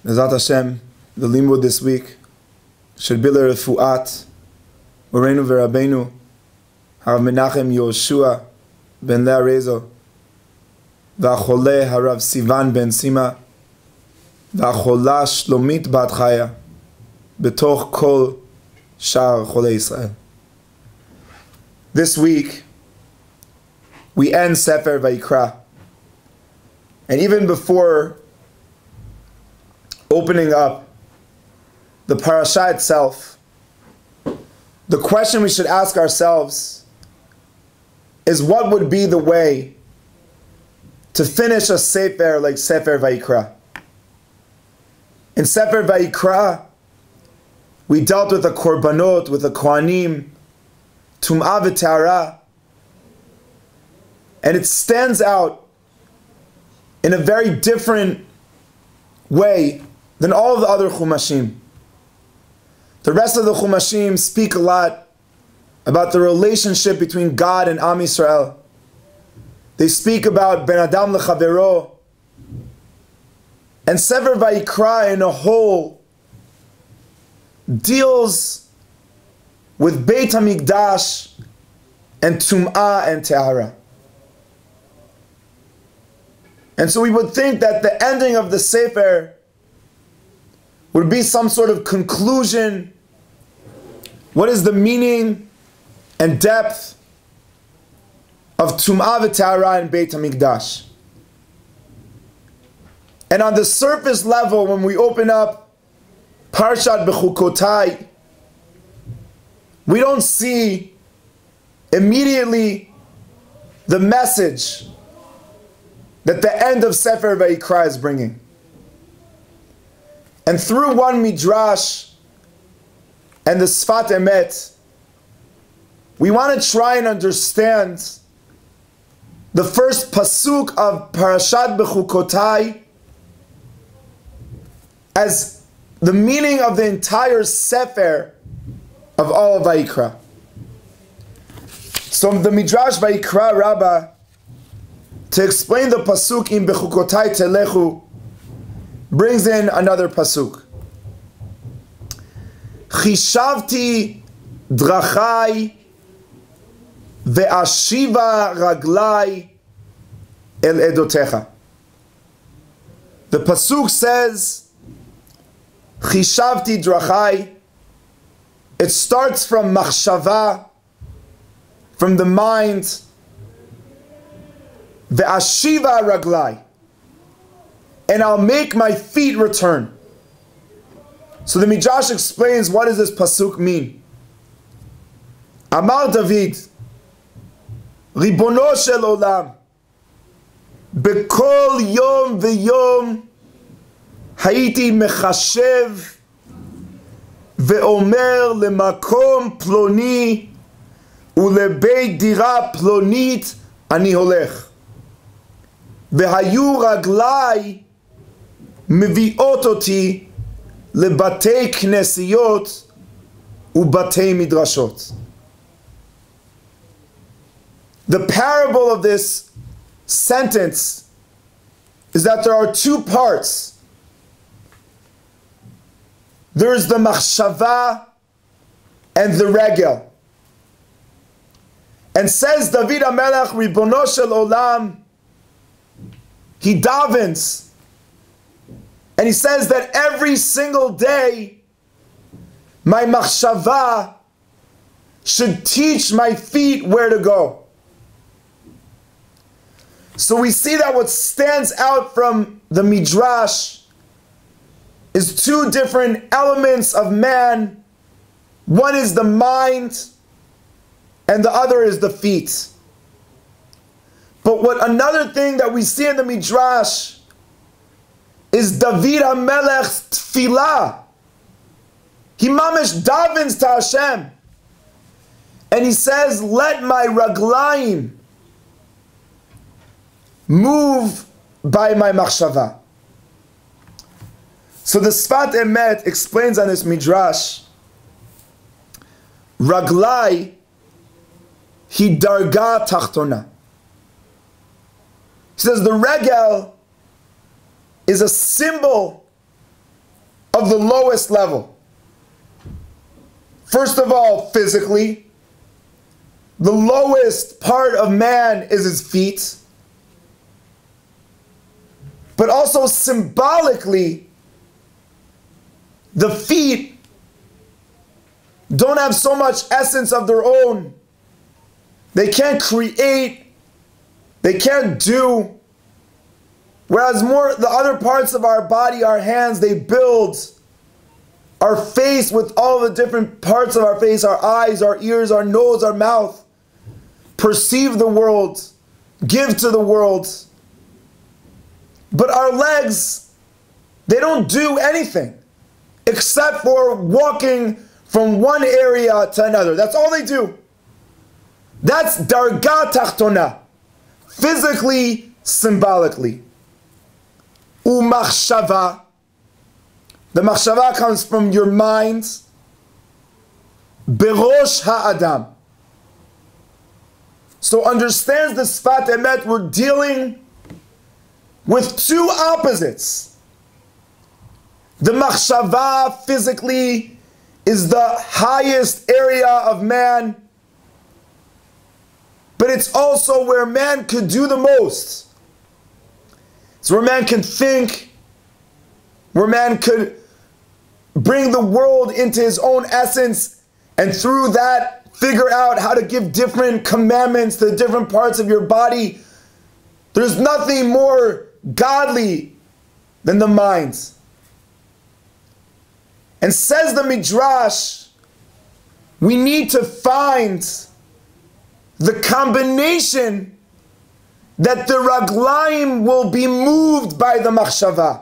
Bezat Hashem, the limud this week should be refuat Morenu v'Rabbeinu Harav Menachem Yoshua ben Leah Rezo v'achole Harav Sivan ben Sima v'achola Shlomit bat Chaya betoch kol shar Cholei Yisrael. This week we end Sefer Vayikra, and even before opening up the parasha itself, the question we should ask ourselves is, what would be the way to finish a Sefer like Sefer Vayikra? In Sefer Vayikra, we dealt with the korbanot, with the kohanim, tum'ah v'tara, and it stands out in a very different way than all of the other chumashim. The rest of the chumashim speak a lot about the relationship between God and Am Yisrael. They speak about Ben Adam Lechavero. And Sefer Vayikra in a whole deals with Beit HaMikdash and Tum'ah and Tehara. And so we would think that the ending of the Sefer would be some sort of conclusion. What is the meaning and depth of Tum'ah v'Tahara and Beit HaMikdash? And on the surface level, when we open up Parashat Bechukotai, we don't see immediately the message that the end of Sefer Vayikra is bringing. And through one midrash and the Sefat Emet, we want to try and understand the first pasuk of Parashat Bechukotai as the meaning of the entire Sefer of all of Vayikra. So the midrash Vayikra Rabbah, to explain the pasuk in Bechukotai Telechu, brings in another pasuk. Chishavti drachai ve'ashiva raglai el edotecha. The pasuk says, Chishavti drachai. It starts from machshava, from the mind. Ve'ashiva raglai, and I'll make my feet return. So the Midrash explains, what does this pasuk mean? Amar David, Ribono shel olam, bekol yom v'yom hayiti mechashev ve'omer lemakom ploni ulebeit dira plonit ani holech. והיו רגלי מביאות אותי לבתי כנסיות ubatei midrashot. The parable of this sentence is that there are two parts. There's the machshava and the regel. And says David HaMelech, Ribono shel Olam, he davens, and he says that every single day, my machshava should teach my feet where to go. So we see that what stands out from the Midrash is two different elements of man. One is the mind, and the other is the feet. But what another thing that we see in the Midrash is David HaMelech's tefillah. He mamish davens to Hashem. And he says, let my raglayim move by my machshava. So the Sefat Emet explains on this Midrash, Raglai hi darga tachtona. He says the regel is a symbol of the lowest level. First of all, physically, the lowest part of man is his feet. But also symbolically, the feet don't have so much essence of their own. They can't create, they can't do. Whereas more the other parts of our body, our hands, they build. Our face with all the different parts of our face, our eyes, our ears, our nose, our mouth, perceive the world, give to the world. But our legs, they don't do anything except for walking from one area to another. That's all they do. That's darga tachtona, physically, symbolically. Umachshava. The machshava comes from your mind. Berosh ha'adam. So understands the Sefat Emet, we're dealing with two opposites. The machshava physically is the highest area of man, but it's also where man could do the most. It's where man can think, where man could bring the world into his own essence, and through that figure out how to give different commandments to different parts of your body. There's nothing more godly than the mind. And says the Midrash, we need to find the combination that the raglaim will be moved by the machshava.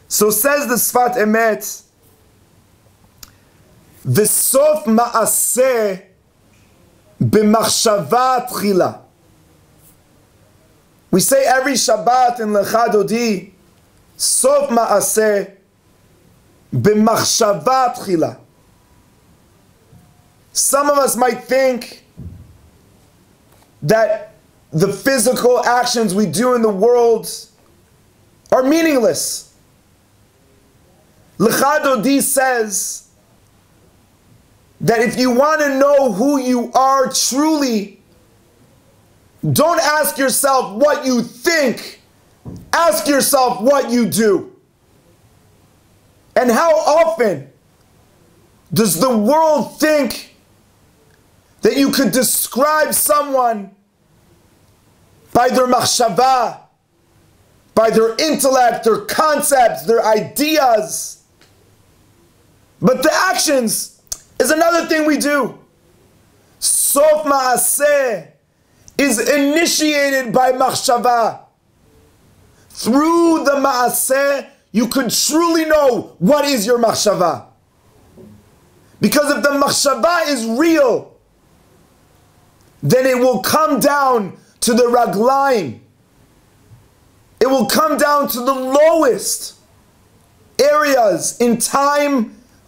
So says the Sefat Emet, V'sof ma'aseh b'machshava tchila. We say every Shabbat in Lecha Dodi, Sof ma'aseh b'machshava tchila. Some of us might think that the physical actions we do in the world are meaningless. Lecha Dodi says that if you want to know who you are truly, don't ask yourself what you think, ask yourself what you do. And how often does the world think that you could describe someone by their machshava, by their intellect, their concepts, their ideas? But the actions is another thing we do. Sof ma'aseh is initiated by machshava. Through the ma'aseh, you could truly know what is your machshava. Because if the machshava is real, then it will come down to the raglaim. It will come down to the lowest areas in time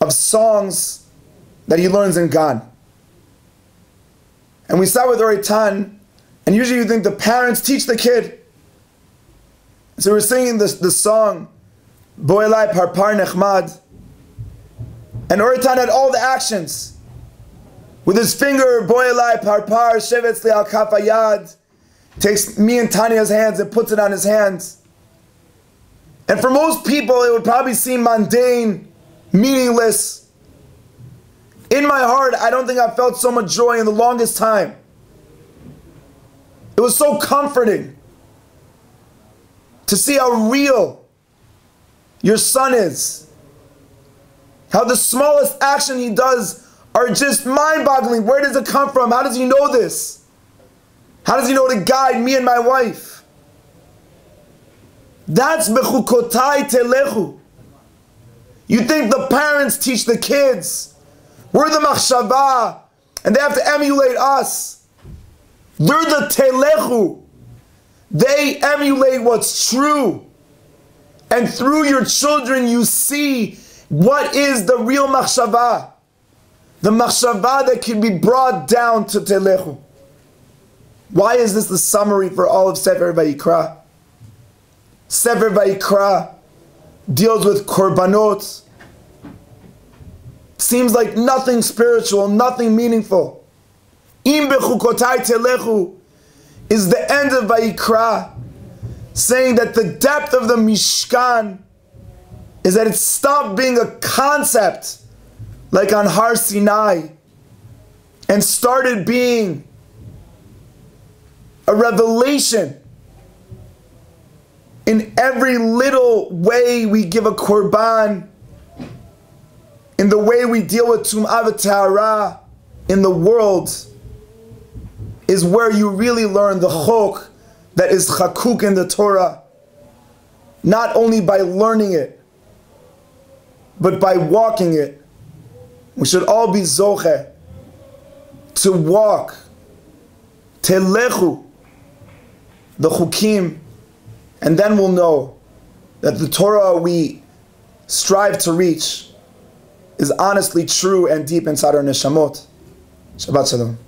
of songs that he learns in Gan. And we start with Oritan, and usually you think the parents teach the kid. So we're singing the song, Bo Elai Parpar Nechmad. And Oritan had all the actions. With his finger, Bo Elai Parpar Shevetz Li Al Kaf Hayad, takes me and Tanya's hands and puts it on his hands. And for most people, it would probably seem mundane, meaningless. In my heart, I don't think I felt so much joy in the longest time. It was so comforting to see how real your son is. How the smallest action he does are just mind-boggling. Where does it come from? How does he know this? How does he know to guide me and my wife? That's Bechukotai Telechu. You think the parents teach the kids. We're the machshava, and they have to emulate us. They're the Telechu. They emulate what's true. And through your children you see what is the real machshava. The machshava that can be brought down to Telechu. Why is this the summary for all of Sefer Vayikra? Sefer Vayikra deals with korbanot. Seems like nothing spiritual, nothing meaningful. Im bechukotai telechu is the end of Vayikra, saying that the depth of the Mishkan is that it stopped being a concept like on Har Sinai and started being a revelation. In every little way we give a korban, in the way we deal with tum'ah v'tahara in the world, is where you really learn the chok that is chakuk in the Torah. Not only by learning it, but by walking it. We should all be zoche to walk, telechu, the chukim, and then we'll know that the Torah we strive to reach is honestly true and deep inside our neshamot. Shabbat Shalom.